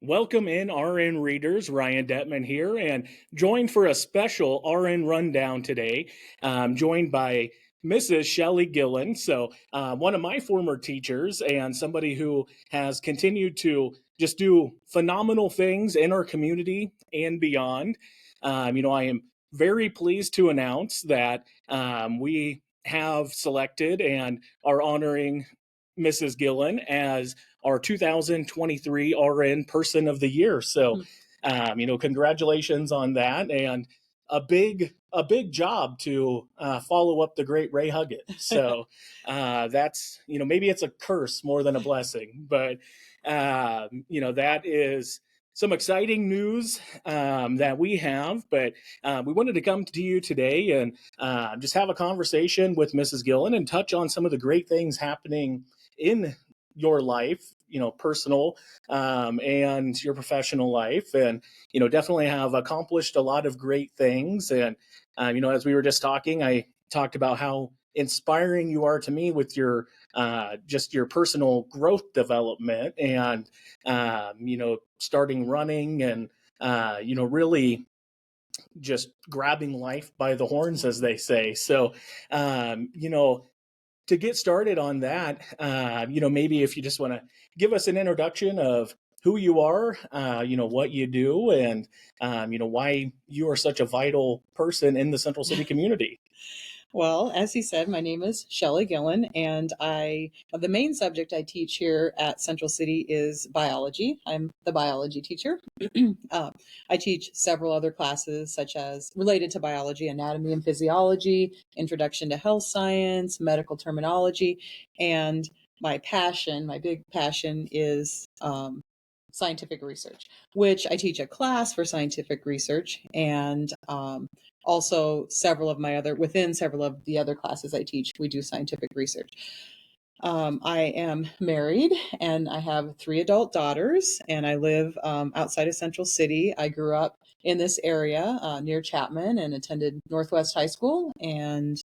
Welcome in, RN readers. Ryan Dettman here, and joined for a special RN rundown today. Joined by Mrs. Chelle Gillan. One of my former teachers and somebody who has continued to just do phenomenal things in our community and beyond. I am very pleased to announce that we have selected and are honoring Mrs. Gillan as our 2023 RN Person of the Year. Congratulations on that, and a big job to follow up the great Ray Huggett. That's maybe it's a curse more than a blessing, but that is some exciting news that we have. But we wanted to come to you today and just have a conversation with Mrs. Gillan and touch on some of the great things happening in your life, personal and your professional life, and definitely have accomplished a lot of great things. And as we were just talking, I talked about how inspiring you are to me with your just your personal growth development, and starting running, and really just grabbing life by the horns, as they say. To get started on that, maybe if you just want to give us an introduction of who you are, what you do, and why you are such a vital person in the Central City community. Well, as he said, my name is Chelle Gillan, and the main subject I teach here at Central City is biology. I'm the biology teacher. I teach several other classes, such as related to biology, anatomy and physiology, introduction to health science, medical terminology, and my big passion is scientific research, which I teach a class for scientific research, and also within several of the other classes I teach, we do scientific research. I am married and I have 3 adult daughters, and I live outside of Central City. I grew up in this area near Chapman and attended Northwest High School. And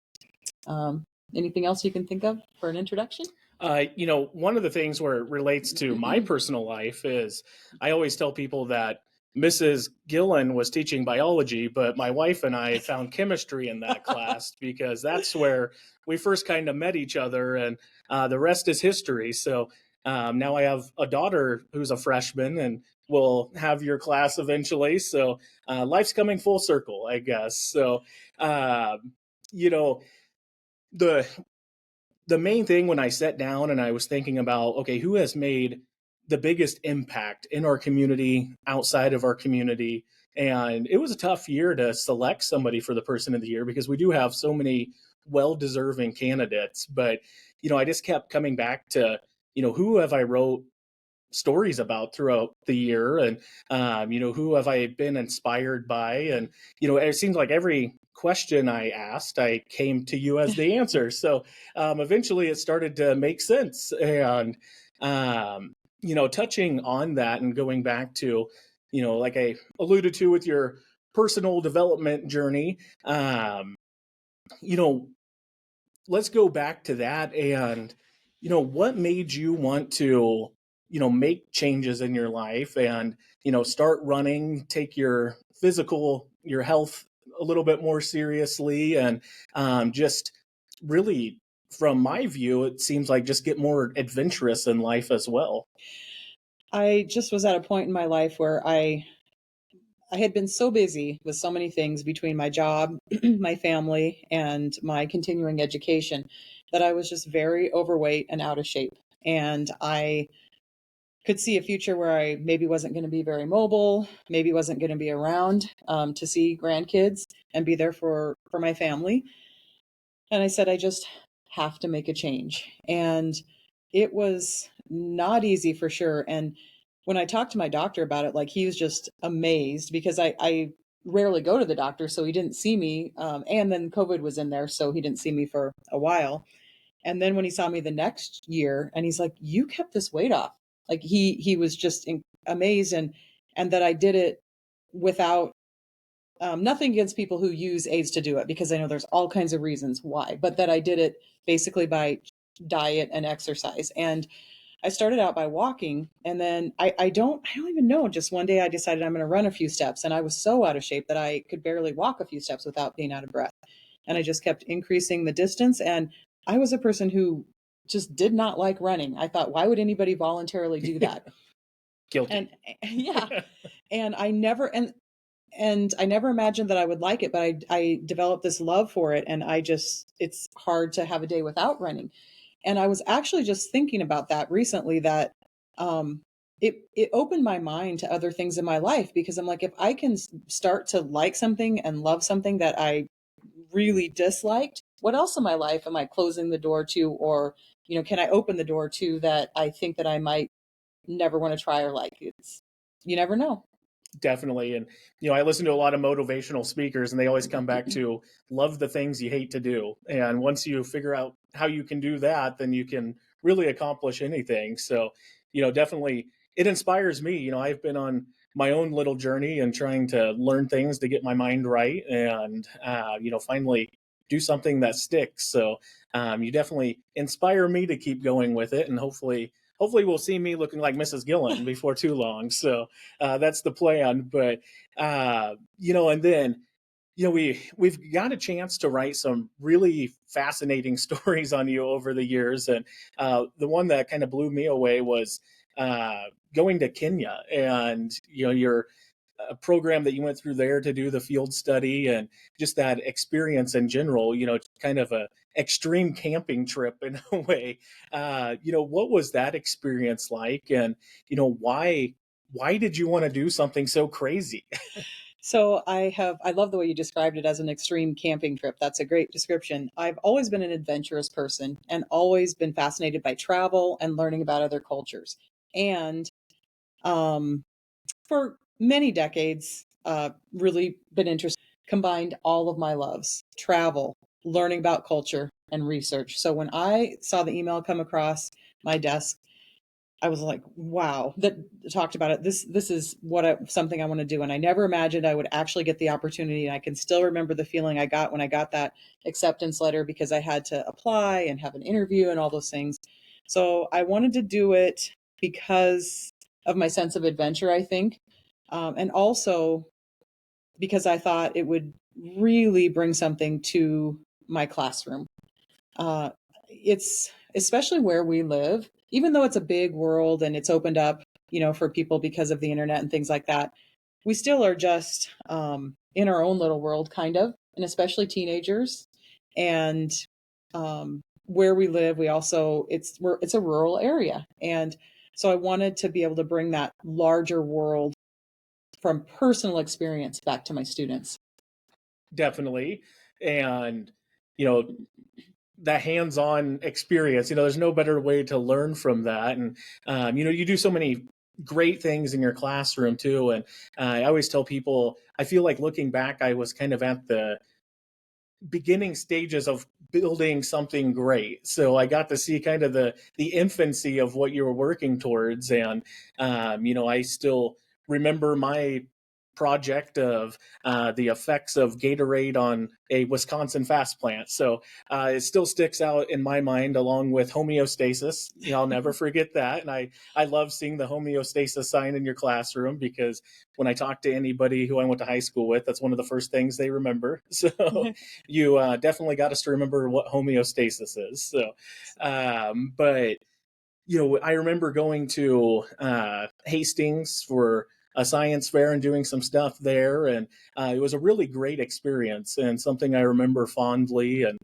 anything else you can think of for an introduction? One of the things where it relates to my personal life is I always tell people that Mrs. Gillan was teaching biology, but my wife and I found chemistry in that class, because that's where we first kind of met each other, and the rest is history. Now I have a daughter who's a freshman, and we'll have your class eventually. Life's coming full circle, I guess. The the main thing when I sat down and I was thinking about, okay, who has made the biggest impact in our community, outside of our community? And it was a tough year to select somebody for the Person of the Year, because we do have so many well-deserving candidates. But, I just kept coming back to, who have I wrote stories about throughout the year, and who have I been inspired by? And it seems like every question I asked, I came to you as the answer. Eventually it started to make sense. And touching on that and going back to, like I alluded to with your personal development journey, let's go back to that. And what made you want to make changes in your life, and start running, take your health a little bit more seriously, and just really, from my view, it seems like just get more adventurous in life as well. I just was at a point in my life where I had been so busy with so many things between my job, my family, and my continuing education, that I was just very overweight and out of shape. And I could see a future where I maybe wasn't going to be very mobile, maybe wasn't going to be around to see grandkids and be there for my family. And I said, I just have to make a change. And it was not easy, for sure. And when I talked to my doctor about it, like, he was just amazed, because I rarely go to the doctor, so he didn't see me. And then COVID was in there, so he didn't see me for a while. And then when he saw me the next year, and he's like, "You kept this weight off." Like, he was just amazed, and that I did it without nothing against people who use aids to do it, because I know there's all kinds of reasons why, but that I did it basically by diet and exercise. And I started out by walking, and then I don't even know. Just one day I decided I'm going to run a few steps, and I was so out of shape that I could barely walk a few steps without being out of breath. And I just kept increasing the distance. And I was a person who just did not like running. I thought, why would anybody voluntarily do that? And Guilty. yeah, and I never imagined that I would like it, but I developed this love for it, and it's hard to have a day without running. And I was actually just thinking about that recently, that um, it opened my mind to other things in my life, because I'm like, if I can start to like something and love something that I really disliked, what else in my life am I closing the door to, or can I open the door to that I think that I might never want to try or like? It's You never know. Definitely. And, I listen to a lot of motivational speakers, and they always come back to love the things you hate to do. And once you figure out how you can do that, then you can really accomplish anything. So, definitely it inspires me. I've been on my own little journey and trying to learn things to get my mind right and, finally do something that sticks. So, you definitely inspire me to keep going with it, and hopefully we'll see me looking like Mrs. Gillan before too long. So, that's the plan. But and then we've got a chance to write some really fascinating stories on you over the years, and the one that kind of blew me away was going to Kenya, and your program that you went through there to do the field study, and just that experience in general. Kind of a extreme camping trip in a way. What was that experience like, and why did you want to do something so crazy? So I love the way you described it as an extreme camping trip. That's a great description. I've always been an adventurous person and always been fascinated by travel and learning about other cultures. And um, for many decades, really been interested, combined all of my loves: travel, learning about culture, and research. So when I saw the email come across my desk, I was like, wow, that talked about it. This is something I want to do. And I never imagined I would actually get the opportunity. And I can still remember the feeling I got when I got that acceptance letter, because I had to apply and have an interview and all those things. So I wanted to do it because of my sense of adventure, I think. And also because I thought it would really bring something to my classroom. Uh, it's especially where we live, even though it's a big world and it's opened up, for people because of the internet and things like that. We still are just in our own little world, kind of, and especially teenagers. And where we live, it's a rural area, and so I wanted to be able to bring that larger world from personal experience back to my students. Definitely. And you know that hands-on experience, there's no better way to learn from that. And you do so many great things in your classroom too. And I always tell people, I feel like looking back, I was kind of at the beginning stages of building something great. So I got to see kind of the infancy of what you were working towards. And I still remember my project of the effects of Gatorade on a Wisconsin fast plant. So it still sticks out in my mind, along with homeostasis. I'll never forget that. And I love seeing the homeostasis sign in your classroom, because when I talk to anybody who I went to high school with, that's one of the first things they remember. So you definitely got us to remember what homeostasis is. So, but I remember going to Hastings for a science fair and doing some stuff there, and it was a really great experience and something I remember fondly. And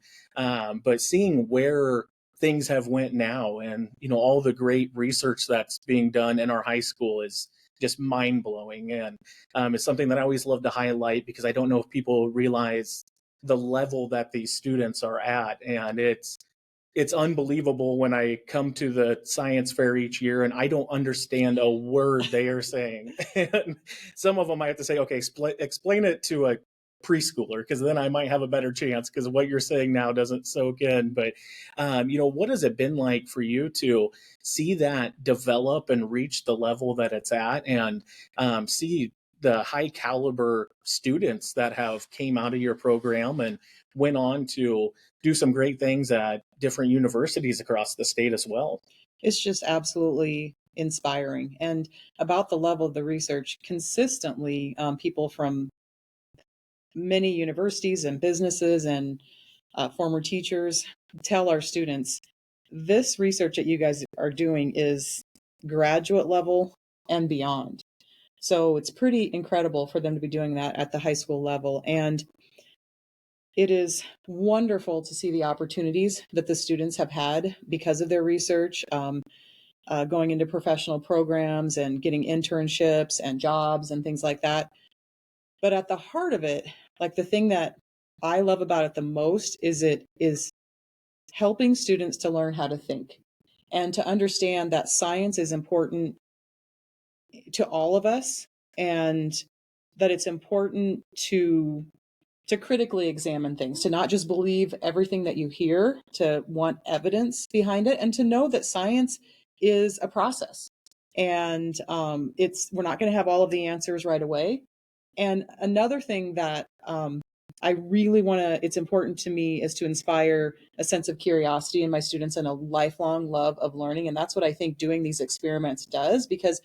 but seeing where things have went now, and all the great research that's being done in our high school, is just mind blowing. And it's something that I always love to highlight, because I don't know if people realize the level that these students are at. And it's unbelievable when I come to the science fair each year and I don't understand a word they are saying. And some of them I have to say, okay, explain it to a preschooler, because then I might have a better chance, because what you're saying now doesn't soak in. But what has it been like for you to see that develop and reach the level that it's at, and see the high caliber students that have came out of your program and went on to do some great things at different universities across the state as well? It's just absolutely inspiring. And about the level of the research, consistently, people from many universities and businesses and former teachers tell our students this research that you guys are doing is graduate level and beyond. So it's pretty incredible for them to be doing that at the high school level. And it is wonderful to see the opportunities that the students have had because of their research, going into professional programs and getting internships and jobs and things like that. But at the heart of it, like the thing that I love about it the most is it is helping students to learn how to think and to understand that science is important to all of us, and that it's important to critically examine things, to not just believe everything that you hear, to want evidence behind it, and to know that science is a process. And we're not going to have all of the answers right away. And another thing that I really want to, it's important to me, is to inspire a sense of curiosity in my students and a lifelong love of learning. And that's what I think doing these experiments does, because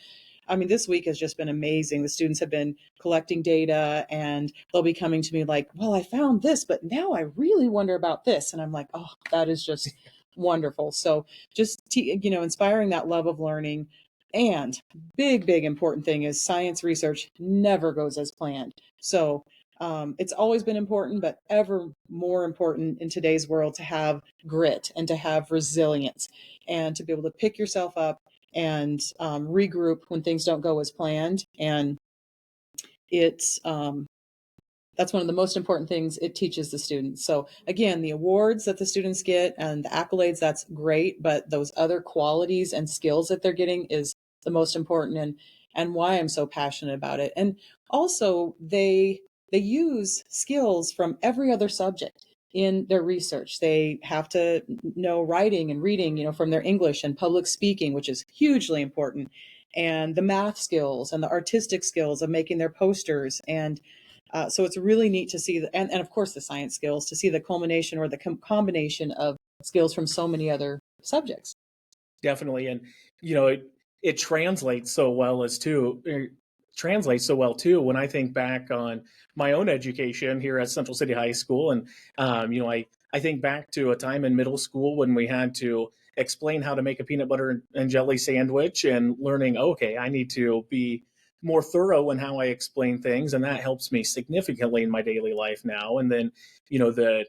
I mean, this week has just been amazing. The students have been collecting data and they'll be coming to me like, well, I found this, but now I really wonder about this. And I'm like, oh, that is just wonderful. So just, inspiring that love of learning. And big important thing is science research never goes as planned. So it's always been important, but ever more important in today's world to have grit and to have resilience and to be able to pick yourself up and regroup when things don't go as planned. And it's that's one of the most important things it teaches the students. So again, the awards that the students get and the accolades, that's great, but those other qualities and skills that they're getting is the most important, and why I'm so passionate about it. And also they use skills from every other subject in their research. They have to know writing and reading, from their English, and public speaking, which is hugely important, and the math skills and the artistic skills of making their posters. And so it's really neat to see, and of course the science skills, to see the culmination or the combination of skills from so many other subjects. Definitely. And it translates so well as too translates so well too when I think back on my own education here at Central City High School. And I think back to a time in middle school when we had to explain how to make a peanut butter and jelly sandwich, and learning, okay, I need to be more thorough in how I explain things, and that helps me significantly in my daily life now. And then the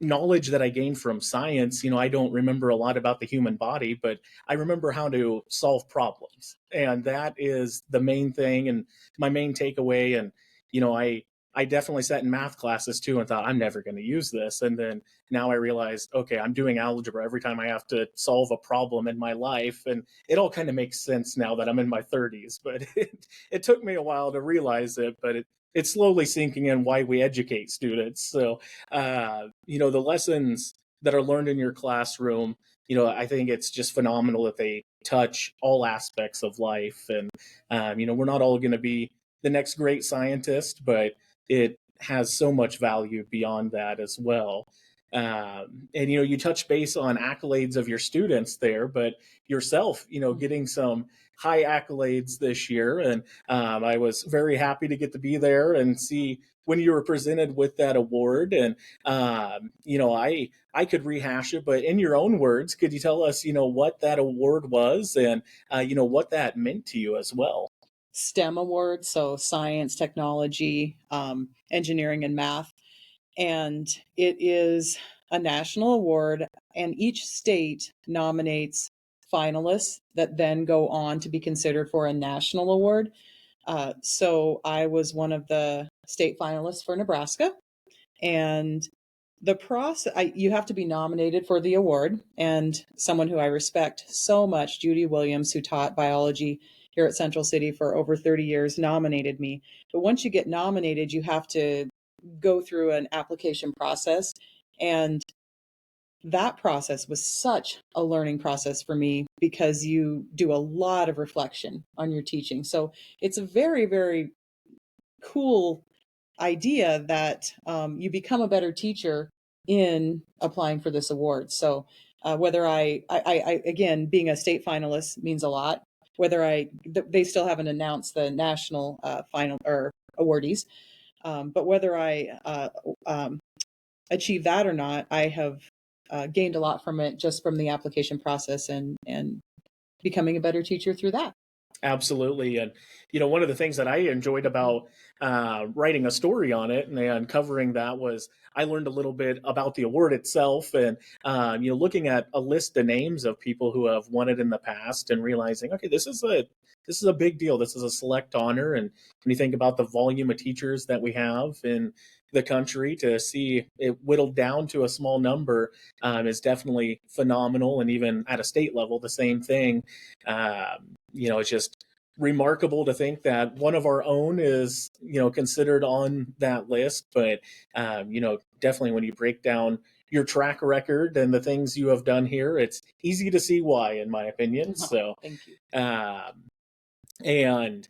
knowledge that I gained from science, I don't remember a lot about the human body, but I remember how to solve problems. And that is the main thing and my main takeaway. And, I definitely sat in math classes too and thought, I'm never going to use this. And then now I realized, okay, I'm doing algebra every time I have to solve a problem in my life. And it all kind of makes sense now that I'm in my 30s. But it took me a while to realize it, but it's slowly sinking in why we educate students. So the lessons that are learned in your classroom, I think it's just phenomenal that they touch all aspects of life. And, we're not all going to be the next great scientist, but it has so much value beyond that as well. And, you touch base on accolades of your students there, but yourself, getting some high accolades this year. And I was very happy to get to be there and see when you were presented with that award. And I could rehash it, but in your own words, could you tell us what that award was, and what that meant to you as well? STEM awards, so science, technology, engineering, and math. And it is a national award, and each state nominates finalists that then go on to be considered for a national award. So I was one of the state finalists for Nebraska, and the process, you have to be nominated for the award. And someone who I respect so much, Judy Williams, who taught biology here at Central City for over 30 years, nominated me. But once you get nominated, you have to go through an application process. And that process was such a learning process for me, because you do a lot of reflection on your teaching. So it's a very cool idea that you become a better teacher in applying for this award. So Whether again, being a state finalist means a lot. They still haven't announced the national final or awardees, but whether I achieve that or not, I have gained a lot from it just from the application process and becoming a better teacher through that. Absolutely. And, one of the things that I enjoyed about writing a story on it and covering that was I learned a little bit about the award itself and, looking at a list of names of people who have won it in the past and realizing, okay, this is a big deal. This is a select honor. And when you think about the volume of teachers that we have in the country, to see it whittled down to a small number is definitely phenomenal. And even at a state level, the same thing. It's just remarkable to think that one of our own is, considered on that list. But, definitely when you break down your track record and the things you have done here, it's easy to see why, in my opinion. So, Thank you. And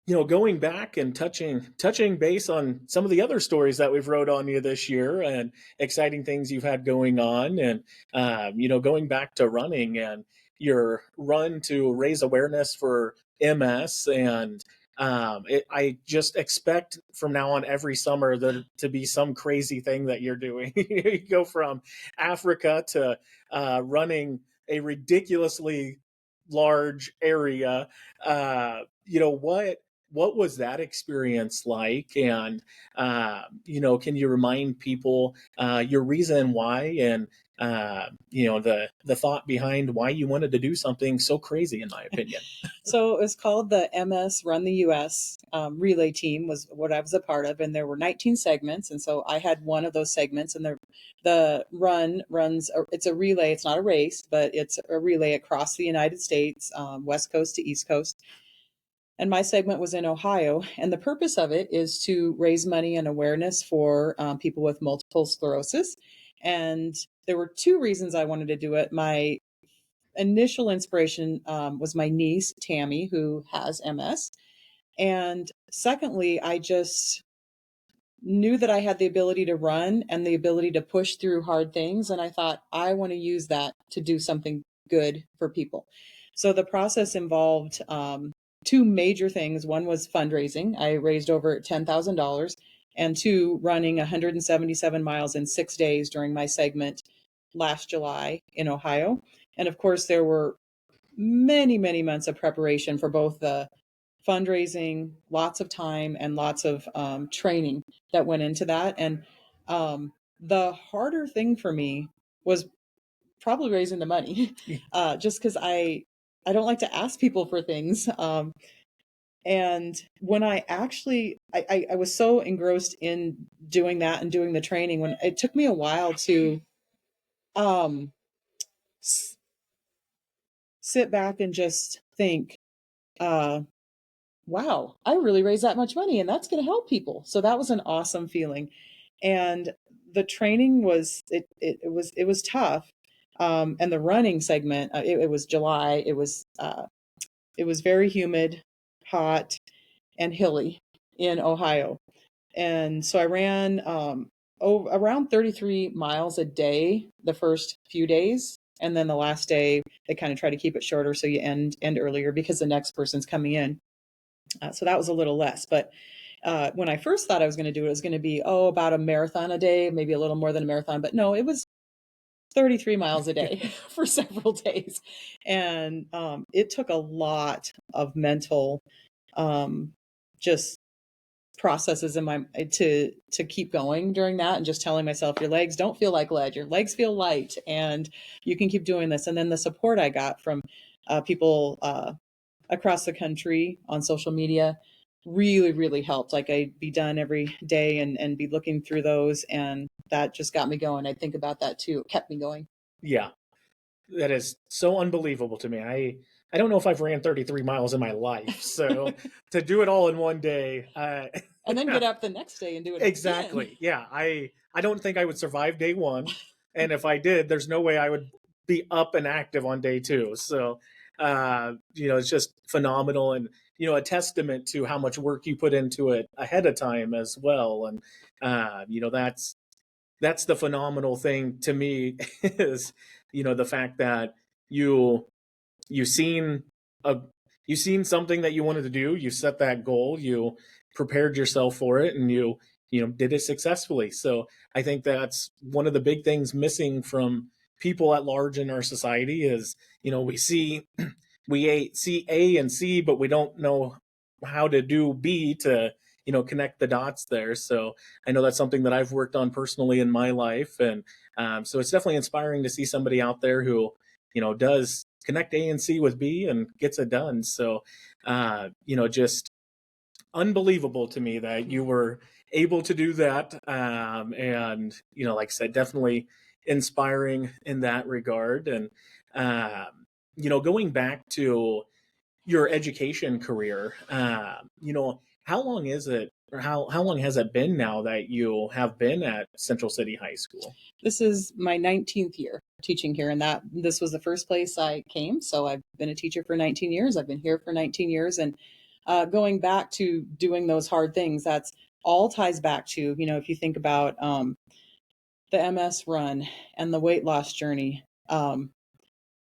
going back and touching base on some of the other stories that we've wrote on you this year and exciting things you've had going on, and going back to running and your run to raise awareness for MS, and I just expect from now on every summer there to be some crazy thing that you're doing. You go from Africa to running a ridiculously large area. What was that experience like? And, can you remind people your reason why and, the thought behind why you wanted to do something so crazy, in my opinion? So it was called the MS Run the US relay team was what I was a part of. And there were 19 segments. And so I had one of those segments, and the run runs, it's a relay. It's not a race, but it's a relay across the United States, West Coast to East Coast. And my segment was in Ohio. And the purpose of it is to raise money and awareness for people with multiple sclerosis. And there were two reasons I wanted to do it. My initial inspiration was my niece, Tammy, who has MS. And secondly, I just knew that I had the ability to run and the ability to push through hard things. And I thought, I want to use that to do something good for people. So the process involved two major things. One was fundraising. I raised over $10,000, and two, running 177 miles in 6 days during my segment last July in Ohio. And of course, there were many, many months of preparation for both the fundraising, lots of time, and lots of training that went into that. And the harder thing for me was probably raising the money, just because I don't like to ask people for things. And when I actually, I was so engrossed in doing that and doing the training, when it took me a while to um, sit back and just think, wow, I really raised that much money and that's going to help people. So that was an awesome feeling. And the training was tough. And the running segment, it was July. It was very humid, hot, and hilly in Ohio. And so I ran around 33 miles a day the first few days. And then the last day, they kind of try to keep it shorter so you end earlier because the next person's coming in. So that was a little less. But when I first thought I was going to do it, it was going to be, about a marathon a day, maybe a little more than a marathon. But no, it was 33 miles a day for several days. And it took a lot of mental just processes in my to keep going during that, and just telling myself, your legs don't feel like lead, your legs feel light, and you can keep doing this. And then the support I got from people across the country on social media really, really helped. Like, I'd be done every day and be looking through those, and that just got me going. I think about that too. It kept me going. Yeah, that is so unbelievable to me. I don't know if I've ran 33 miles in my life. So to do it all in one day, And then get up the next day and do it exactly. again. Yeah, I don't think I would survive day one, and if I did, there's no way I would be up and active on day two. So, it's just phenomenal, and a testament to how much work you put into it ahead of time as well. And that's the phenomenal thing to me is the fact that you you seen a you seen something that you wanted to do, you set that goal, you prepared yourself for it, and you did it successfully. So I think that's one of the big things missing from people at large in our society is, we see see A and C, but we don't know how to do B to, connect the dots there. So I know that's something that I've worked on personally in my life. And so it's definitely inspiring to see somebody out there who, does connect A and C with B and gets it done. So, just unbelievable to me that you were able to do that. And, like I said, definitely inspiring in that regard. And, going back to your education career, how long is it, or how long has it been now that you have been at Central City High School? This is my 19th year teaching here, and that this was the first place I came. So I've been a teacher for 19 years. I've been here for 19 years, and going back to doing those hard things, that's all ties back to, if you think about the MS run and the weight loss journey,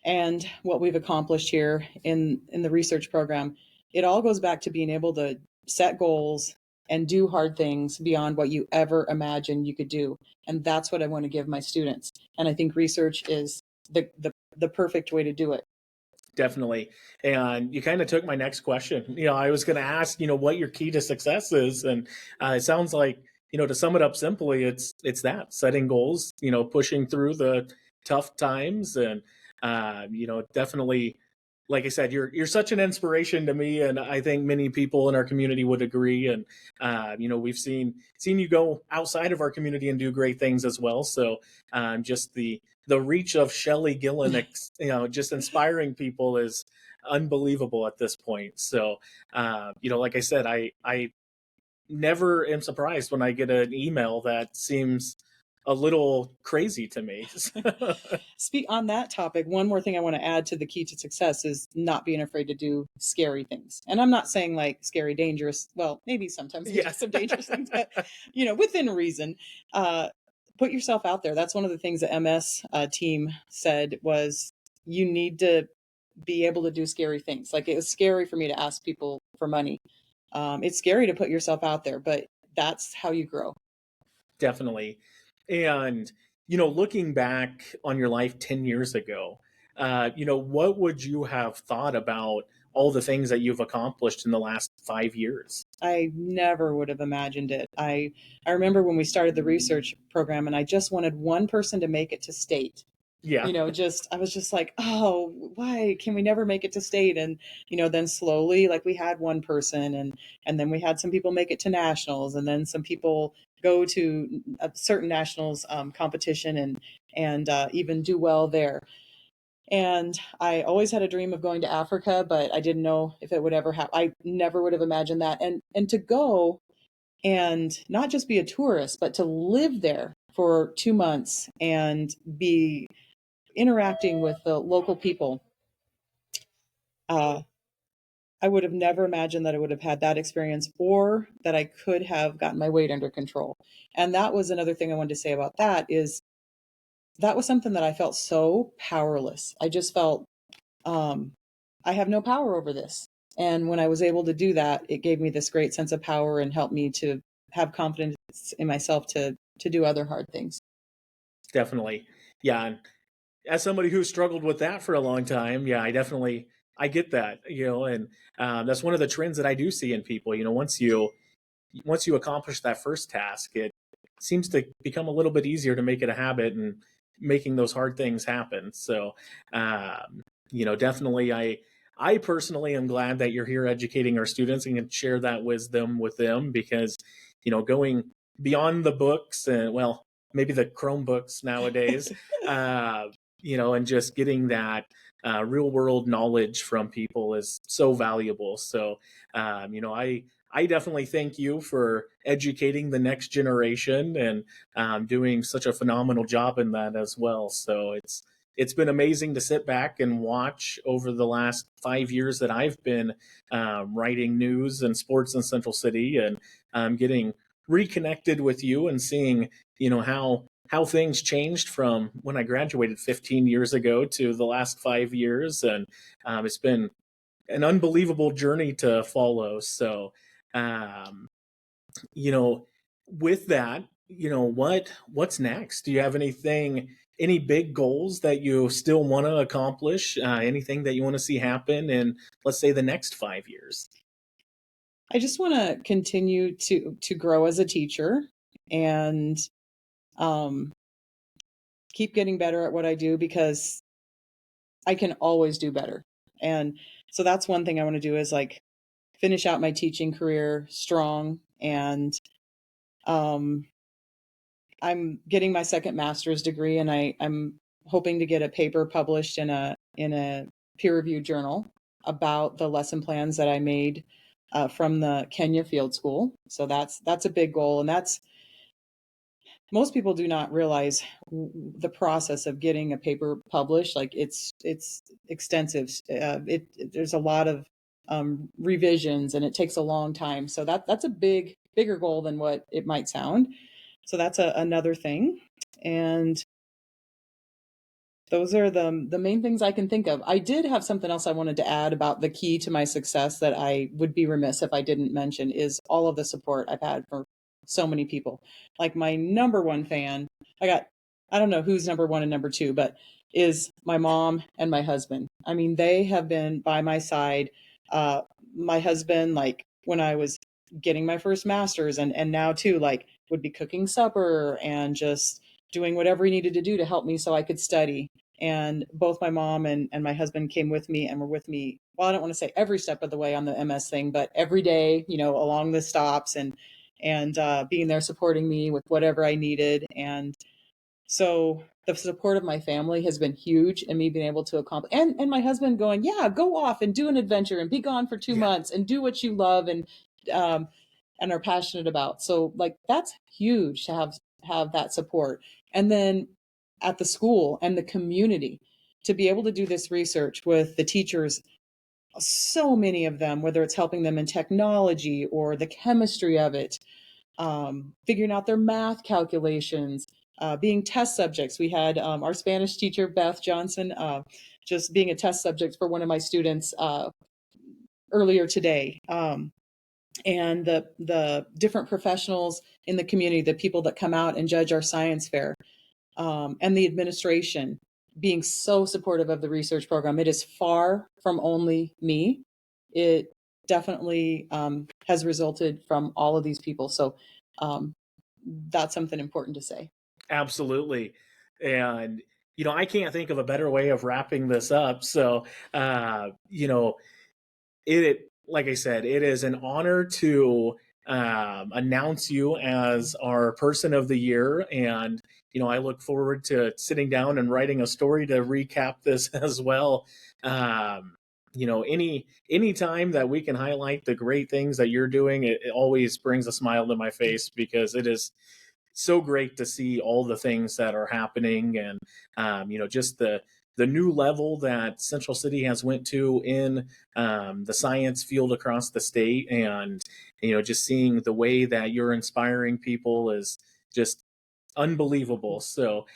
and what we've accomplished here in the research program, it all goes back to being able to set goals and do hard things beyond what you ever imagined you could do. And that's what I want to give my students. And I think research is the perfect way to do it. Definitely. And you kind of took my next question. I was going to ask, what your key to success is. And it sounds like, to sum it up simply, it's that setting goals, pushing through the tough times. And, definitely, like I said, you're such an inspiration to me. And I think many people in our community would agree. And, we've seen you go outside of our community and do great things as well. So just the reach of Chelle Gillan, just inspiring people is unbelievable at this point. So, like I said, I never am surprised when I get an email that seems a little crazy to me. Speak on that topic. One more thing I want to add to the key to success is not being afraid to do scary things. And I'm not saying like scary, dangerous. Well, maybe sometimes you do some dangerous things, but within reason. Put yourself out there. That's one of the things the MS team said was you need to be able to do scary things. Like it was scary for me to ask people for money. It's scary to put yourself out there, but that's how you grow. Definitely. And, looking back on your life 10 years ago, what would you have thought about all the things that you've accomplished in the last 5 years? I never would have imagined it. I remember when we started the research program and I just wanted one person to make it to state. Yeah, I was just like, oh, why can we never make it to state? And then slowly, like we had one person, and then we had some people make it to nationals, and then some people go to a certain nationals competition and even do well there. And I always had a dream of going to Africa, but I didn't know if it would ever happen. I never would have imagined that. And to go and not just be a tourist, but to live there for 2 months and be interacting with the local people. I would have never imagined that I would have had that experience or that I could have gotten my weight under control. And that was another thing I wanted to say about that is that was something that I felt so powerless. I just felt I have no power over this. And when I was able to do that, it gave me this great sense of power and helped me to have confidence in myself to do other hard things. definitely. Yeah. And as somebody who struggled with that for a long time, yeah, I get that, and that's one of the trends that I do see in people. Once you accomplish that first task, it seems to become a little bit easier to make it a habit and making those hard things happen. So, definitely, I personally am glad that you're here educating our students and can share that wisdom with them because, going beyond the books and well, maybe the Chromebooks nowadays, and just getting that real world knowledge from people is so valuable. So, I definitely thank you for educating the next generation and doing such a phenomenal job in that as well. So it's been amazing to sit back and watch over the last 5 years that I've been writing news and sports in Central City and getting reconnected with you and seeing how how things changed from when I graduated 15 years ago to the last 5 years. And it's been an unbelievable journey to follow. So, um, you know, with that, what's next? Do you have any big goals that you still want to accomplish? Anything that you want to see happen in, let's say, the next 5 years? I just want to continue to grow as a teacher and um, keep getting better at what I do because I can always do better. And so that's one thing I want to do is like finish out my teaching career strong. And um, I'm getting my second master's degree, and I'm hoping to get a paper published in a peer reviewed journal about the lesson plans that I made from the Kenya Field School. So that's a big goal, and that's most people do not realize the process of getting a paper published. Like it's extensive. There's a lot of revisions, and it takes a long time. So that's a bigger goal than what it might sound. So that's another thing, and those are the main things I can think of. I did have something else I wanted to add about the key to my success that I would be remiss if I didn't mention is all of the support I've had for so many people. Like my number one fan, I don't know who's number one and number two, but is my mom and my husband. I mean, they have been by my side. Uh, my husband, like when I was getting my first master's and now too, like would be cooking supper and just doing whatever he needed to do to help me so I could study. And both my mom and my husband came with me and were with me. Well, I don't want to say every step of the way on the MS thing, but every day, along the stops and being there supporting me with whatever I needed. And so the support of my family has been huge in me being able to accomplish and my husband going, yeah, go off and do an adventure and be gone for two Yeah, months and do what you love um and are passionate about. So like that's huge to have that support. And then at the school and the community to be able to do this research with the teachers, so many of them, whether it's helping them in technology or the chemistry of it, figuring out their math calculations, being test subjects. We had our Spanish teacher, Beth Johnson, just being a test subject for one of my students earlier today. And the different professionals in the community, the people that come out and judge our science fair, and the administration being so supportive of the research program. It is far from only me. It definitely has resulted from all of these people. So um, that's something important to say. absolutely. And I can't think of a better way of wrapping this up. So, it like I said, it is an honor to announce you as our person of the year. And I look forward to sitting down and writing a story to recap this as well. um, any time that we can highlight the great things that you're doing, it always brings a smile to my face, because it is so great to see all the things that are happening. And just the new level that Central City has went to in the science field across the state. And just seeing the way that you're inspiring people is just unbelievable. So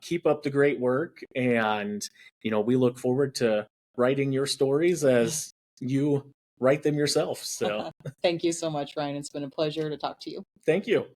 keep up the great work. And we look forward to writing your stories as you write them yourself. So Thank you so much, Ryan. It's been a pleasure to talk to you. thank you.